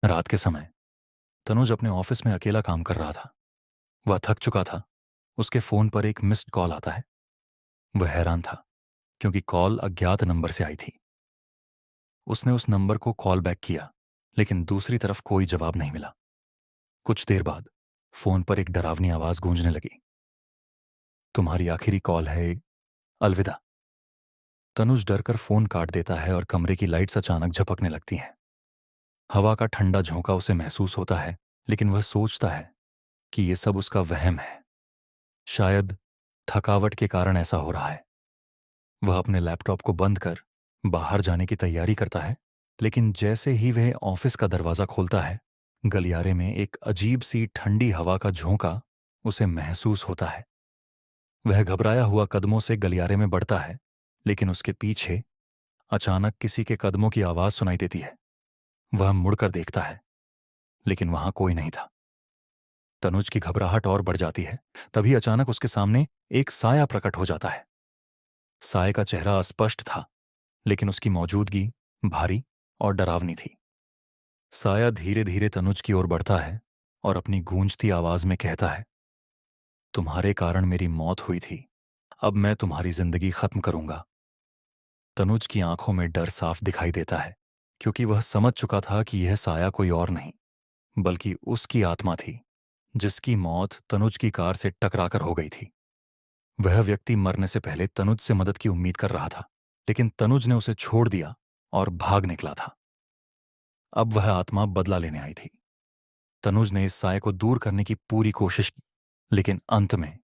रात के समय तनुज अपने ऑफिस में अकेला काम कर रहा था। वह थक चुका था। उसके फोन पर एक मिस्ड कॉल आता है। वह हैरान था क्योंकि कॉल अज्ञात नंबर से आई थी। उसने उस नंबर को कॉल बैक किया, लेकिन दूसरी तरफ कोई जवाब नहीं मिला। कुछ देर बाद फोन पर एक डरावनी आवाज गूंजने लगी। तुम्हारी आखिरी कॉल है, अलविदा। तनुज डरकर फोन काट देता है और कमरे की लाइट्स अचानक झपकने लगती हैं। हवा का ठंडा झोंका उसे महसूस होता है, लेकिन वह सोचता है कि यह सब उसका वहम है। शायद थकावट के कारण ऐसा हो रहा है। वह अपने लैपटॉप को बंद कर बाहर जाने की तैयारी करता है, लेकिन जैसे ही वह ऑफिस का दरवाजा खोलता है, गलियारे में एक अजीब सी ठंडी हवा का झोंका उसे महसूस होता है। वह घबराया हुआ कदमों से गलियारे में बढ़ता है, लेकिन उसके पीछे अचानक किसी के कदमों की आवाज सुनाई देती है। वह मुड़कर देखता है, लेकिन वहां कोई नहीं था। तनुज की घबराहट और बढ़ जाती है। तभी अचानक उसके सामने एक साया प्रकट हो जाता है। साये का चेहरा अस्पष्ट था, लेकिन उसकी मौजूदगी भारी और डरावनी थी। साया धीरे धीरे तनुज की ओर बढ़ता है और अपनी गूंजती आवाज में कहता है, तुम्हारे कारण मेरी मौत हुई थी, अब मैं तुम्हारी जिंदगी खत्म करूंगा। तनुज की आंखों में डर साफ दिखाई देता है, क्योंकि वह समझ चुका था कि यह साया कोई और नहीं, बल्कि उसकी आत्मा थी, जिसकी मौत तनुज की कार से टकराकर हो गई थी। वह व्यक्ति मरने से पहले तनुज से मदद की उम्मीद कर रहा था, लेकिन तनुज ने उसे छोड़ दिया और भाग निकला था। अब वह आत्मा बदला लेने आई थी। तनुज ने इस साये को दूर करने की पूरी कोशिश की, लेकिन अंत में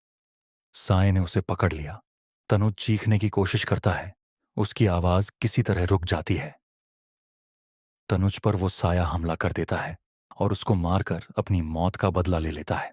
साये ने उसे पकड़ लिया। तनुज चीखने की कोशिश करता है, उसकी आवाज किसी तरह रुक जाती है। तनुज पर वो साया हमला कर देता है और उसको मारकर अपनी मौत का बदला ले लेता है।